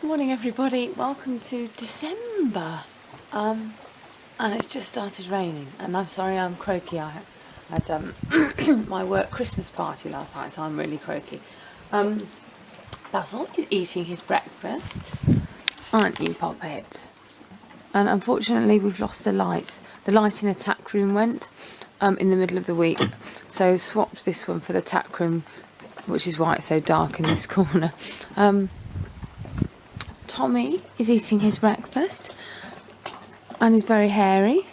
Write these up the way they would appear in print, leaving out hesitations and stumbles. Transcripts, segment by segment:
Morning everybody, welcome to December, and it's just started raining, and I'm sorry I'm croaky. I had my work Christmas party last night, so I'm really croaky. Basil is eating his breakfast, aren't you, Poppet? And unfortunately we've lost the light. The light in the tack room went in the middle of the week, so swapped this one for the tack room, which is why it's so dark in this corner. Tommy is eating his breakfast and is very hairy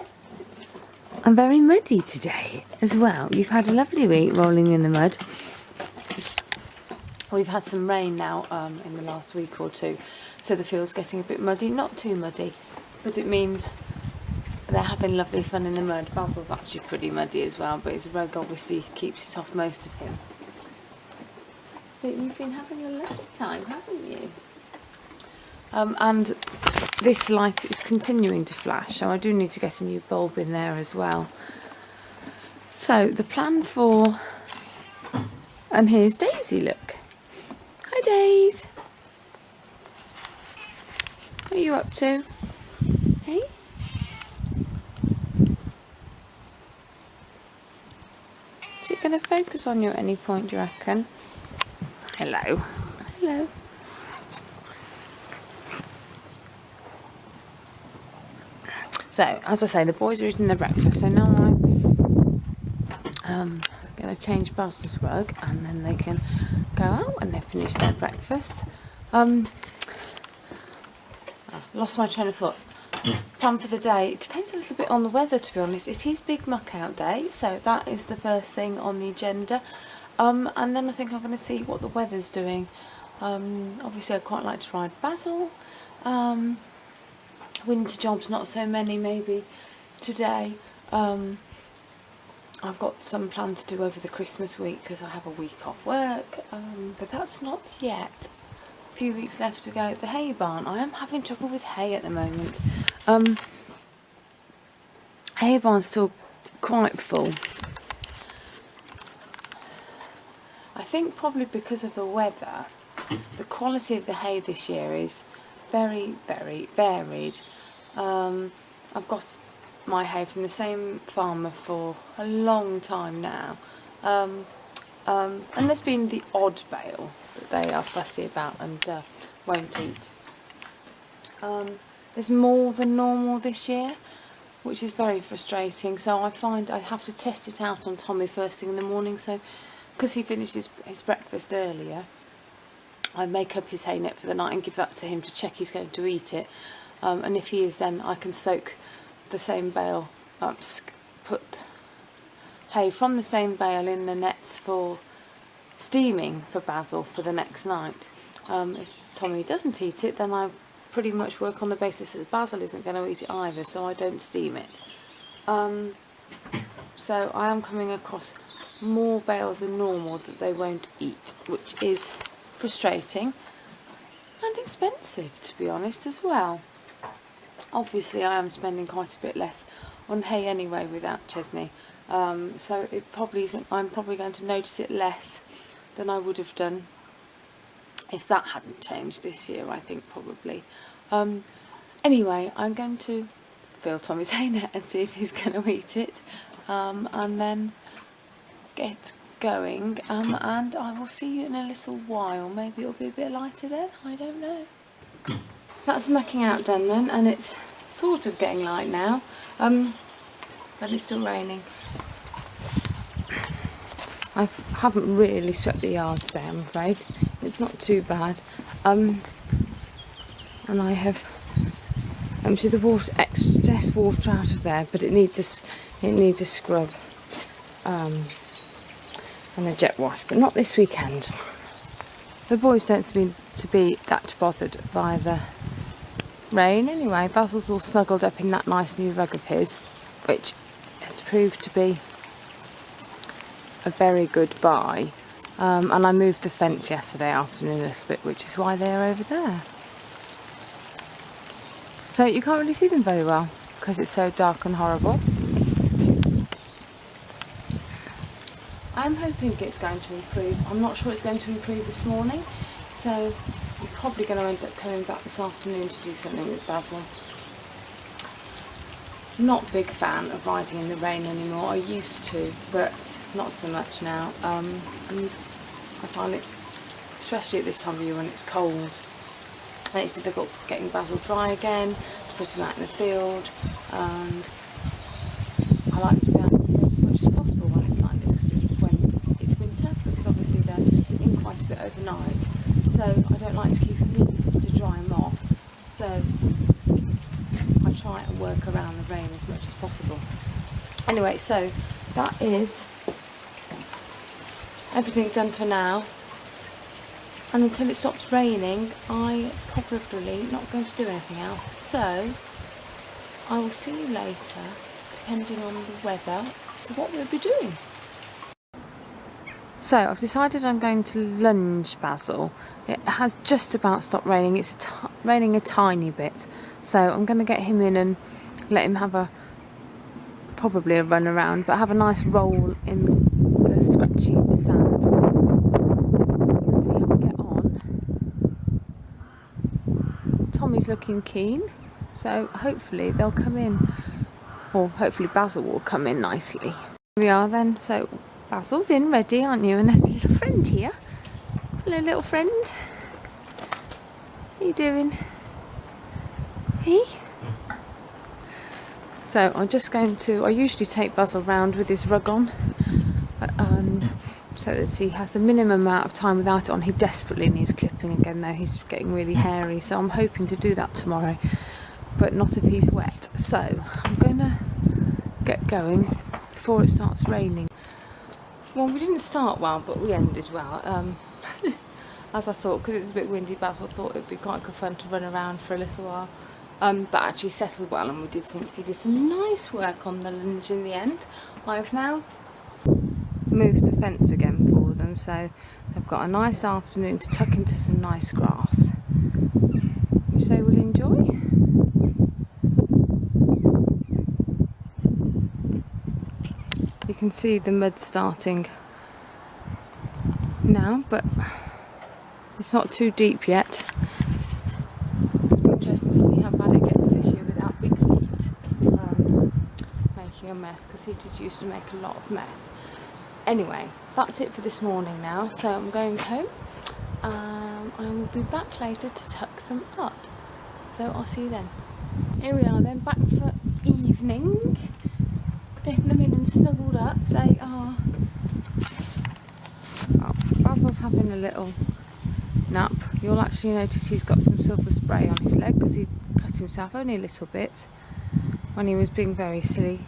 and very muddy today as well. You've had a lovely week rolling in the mud. We've had some rain now in the last week or two, so the field's getting a bit muddy. Not too muddy, but it means they're having lovely fun in the mud. Basil's actually pretty muddy as well, but his rug obviously keeps it off most of him. But you've been having a lovely time, haven't you? And this light is continuing to flash, so I do need to get a new bulb in there as well. So the plan for... And here's Daisy, look. Hi Daisy. What are you up to? Hey? Is it going to focus on you at any point, do you reckon? Hello. Hello. So, as I say, the boys are eating their breakfast, so now I'm going to change Basil's rug, and then they can go out and they've finished their breakfast. Lost my train of thought. Plan for the day. It depends a little bit on the weather, to be honest. It is Big Muck Out Day, so that is the first thing on the agenda. And then I think I'm going to see what the weather's doing. Obviously, I'd quite like to ride Basil. Winter jobs, not so many maybe today. I've got some plans to do over the Christmas week because I have a week off work, but that's not yet. A few weeks left to go. The hay barn, I am having trouble with hay at the moment. Hay barn's still quite full. I think probably because of the weather, the quality of the hay this year is very, very varied. I've got my hay from the same farmer for a long time now, and there's been the odd bale that they are fussy about and won't eat. There's more than normal this year, which is very frustrating, so I find I have to test it out on Tommy first thing in the morning, so because he finishes his breakfast earlier, I make up his hay net for the night and give that to him to check he's going to eat it. And if he is, then I can soak the same bale, put hay from the same bale in the nets for steaming for Basil for the next night. If Tommy doesn't eat it, then I pretty much work on the basis that Basil isn't going to eat it either, so I don't steam it. So I am coming across more bales than normal that they won't eat, which is frustrating and expensive, to be honest, as well. Obviously I am spending quite a bit less on hay anyway without Chesney, so it probably isn't, I'm probably going to notice it less than I would have done if that hadn't changed this year, I think probably. Anyway, I'm going to fill Tommy's hay net and see if he's going to eat it, and then get going, and I will see you in a little while. Maybe it'll be a bit lighter then, I don't know. That's the mucking out done then, and it's sort of getting light now, but it's still raining. I haven't really swept the yard today, I'm afraid. It's not too bad, and I have emptied the excess water out of there, but it needs a scrub and a jet wash, but not this weekend. The boys don't seem to be that bothered by the rain anyway. Basil's all snuggled up in that nice new rug of his, which has proved to be a very good buy. And I moved the fence yesterday afternoon a little bit, which is why they're over there. So you can't really see them very well because it's so dark and horrible. I'm hoping it's going to improve. I'm not sure it's going to improve this morning, so you probably going to end up coming back this afternoon to do something with Basil. Not a big fan of riding in the rain anymore. I used to, but not so much now. And I find it, especially at this time of year when it's cold, and it's difficult getting Basil dry again, to put him out in the field, and I like to be out in the field as much as possible when it's like this, when it's winter, because obviously they're in quite a bit overnight, so I don't like to keep them in to dry them off, so I try and work around the rain as much as possible. Anyway, so that is everything done for now, and until it stops raining I'm probably not going to do anything else, so I will see you later, depending on the weather, to what we'll be doing. So I've decided I'm going to lunge Basil. It has just about stopped raining. It's raining a tiny bit, so I'm going to get him in and let him have probably a run around, but have a nice roll in the scratchy sand and see how we get on. Tommy's looking keen, so hopefully they'll come in, or hopefully Basil will come in nicely. Here we are then, so Basil's in ready, aren't you? And there's a little friend here. Hello little friend. How you doing? Hey? So I'm just going to, I usually take Basil round with his rug on, and so that he has the minimum amount of time without it on. He desperately needs clipping again though, he's getting really hairy, so I'm hoping to do that tomorrow, but not if he's wet. So I'm going to get going before it starts raining. Well, we didn't start well, but we ended well. As I thought, because it's a bit windy, Basil thought it would be quite good fun to run around for a little while. But actually settled well, and he did some nice work on the lunge in the end. I've now moved the fence again for them, so they've got a nice afternoon to tuck into some nice grass, which they will enjoy. You can see the mud starting now, but it's not too deep yet. It'll be interesting to see how bad it gets this year without Big Feet making a mess, because he did used to make a lot of mess. Anyway, that's it for this morning now, so I'm going home. I will be back later to tuck them up, so I'll see you then. Here we are then, back for evening. Getting them in and snuggled up. They are... Oh, Basil's having a little nap. You'll actually notice he's got some silver spray on his leg because he cut himself only a little bit when he was being very silly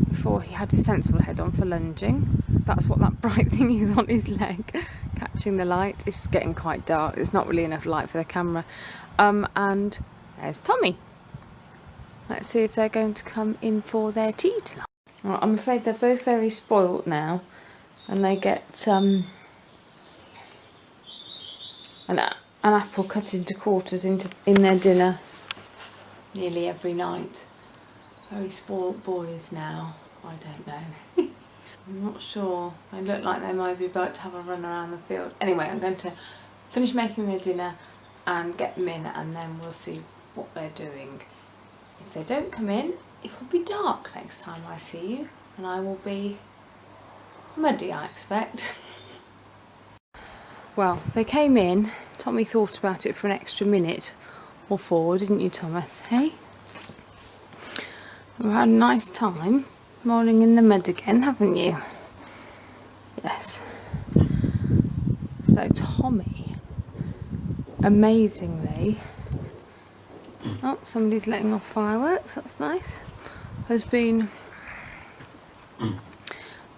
before he had a sensible head on for lunging. That's what that bright thing is on his leg, catching the light. It's getting quite dark. There's not really enough light for the camera. And there's Tommy. Let's see if they're going to come in for their tea tonight. Well, I'm afraid they're both very spoilt now, and they get an apple cut into quarters in their dinner nearly every night. Very spoilt boys now. I don't know. I'm not sure. They look like they might be about to have a run around the field. Anyway, I'm going to finish making their dinner and get them in, and then we'll see what they're doing. If they don't come in, it will be dark next time I see you, and I will be muddy, I expect. Well, they came in. Tommy thought about it for an extra minute or 4, didn't you, Thomas? Hey? We've had a nice time rolling in the mud again, haven't you? Yes. So Tommy, amazingly, oh, somebody's letting off fireworks, that's nice, has been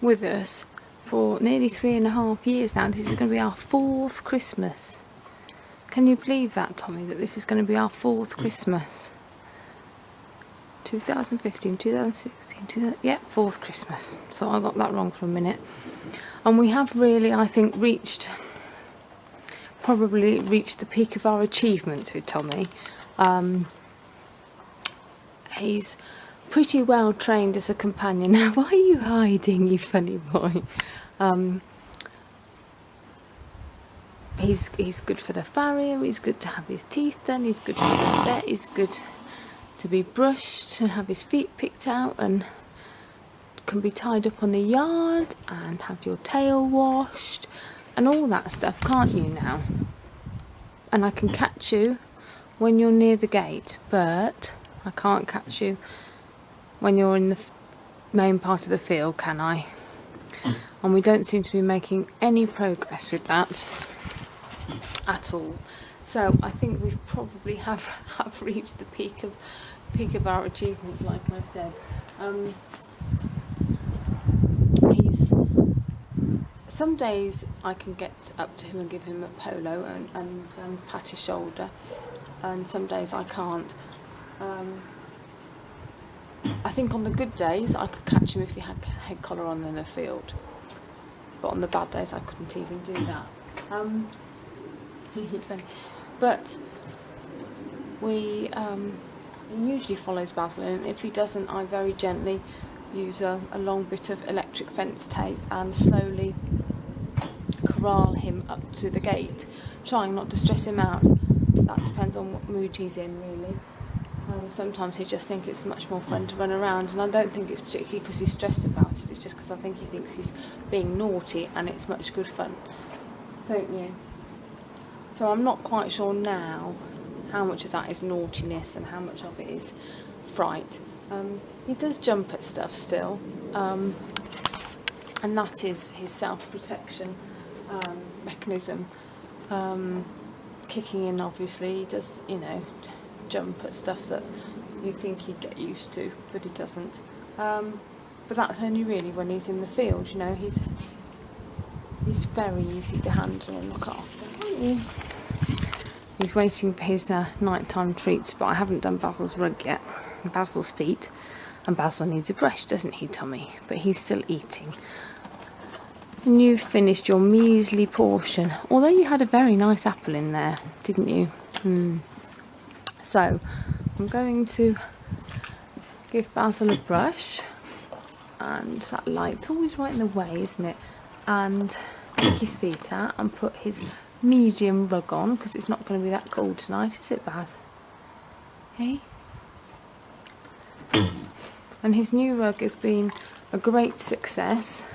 with us for nearly 3.5 years now. This is going to be our 4th Christmas. Can you believe that, Tommy, that this is going to be our 4th Christmas? 2015, 2016, yeah, 4th Christmas. So I got that wrong for a minute. And we have really, I think, probably reached the peak of our achievements with Tommy. He's pretty well trained as a companion. Now, why are you hiding, you funny boy? he's good for the farrier, he's good to have his teeth done, he's good for the vet, he's good to be brushed and have his feet picked out, and can be tied up on the yard and have your tail washed and all that stuff, can't you now? And I can catch you when you're near the gate, but I can't catch you when you're in the main part of the field, can I? And we don't seem to be making any progress with that at all. So I think we've probably have reached the peak of our achievements, like I said. Some days I can get up to him and give him a polo and pat his shoulder, and some days I can't. I think on the good days I could catch him if he had head collar on in the field, but on the bad days I couldn't even do that. But he usually follows Basil, and if he doesn't, I very gently use a long bit of electric fence tape and slowly corral him up to the gate, trying not to stress him out. That depends on what mood he's in, really. Sometimes he just thinks it's much more fun to run around, and I don't think it's particularly because he's stressed about it, it's just because I think he thinks he's being naughty and it's much good fun, don't you? So I'm not quite sure now how much of that is naughtiness and how much of it is fright. He does jump at stuff still, and that is his self-protection mechanism kicking in. Obviously he does, you know, jump at stuff that you think he'd get used to, but he doesn't. But that's only really when he's in the field, you know. He's very easy to handle and look after, aren't you? He's waiting for his nighttime treats, but I haven't done Basil's rug yet, Basil's feet, and Basil needs a brush, doesn't he, Tommy? But he's still eating. And you've finished your measly portion, although you had a very nice apple in there, didn't you? So I'm going to give Basil a brush, and that light's always right in the way, isn't it? And take his feet out and put his medium rug on, because it's not going to be that cold tonight, is it, Baz? Hey? And his new rug has been a great success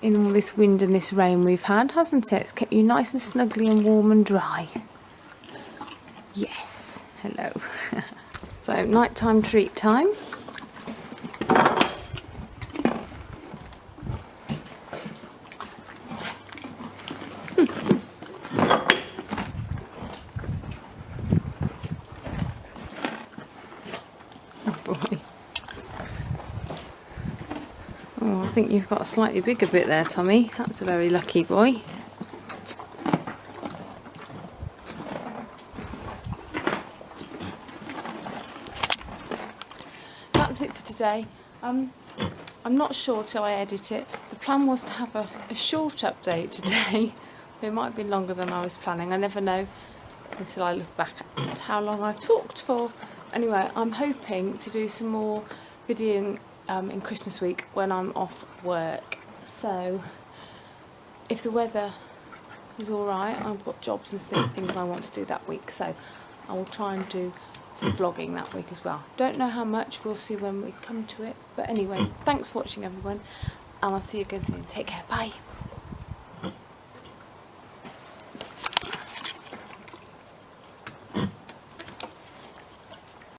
in all this wind and this rain we've had, hasn't it? It's kept you nice and snuggly and warm and dry. Yes, hello. So, nighttime treat time. Oh, I think you've got a slightly bigger bit there, Tommy. That's a very lucky boy. That's it for today. I'm not sure till I edit it. The plan was to have a short update today. It might have been longer than I was planning. I never know until I look back at how long I've talked for. Anyway, I'm hoping to do some more videoing in Christmas week when I'm off work. So if the weather is alright, I've got jobs and things I want to do that week, so I will try and do some vlogging that week as well. Don't know how much, we'll see when we come to it. But anyway, thanks for watching everyone, and I'll see you again soon. Take care, bye.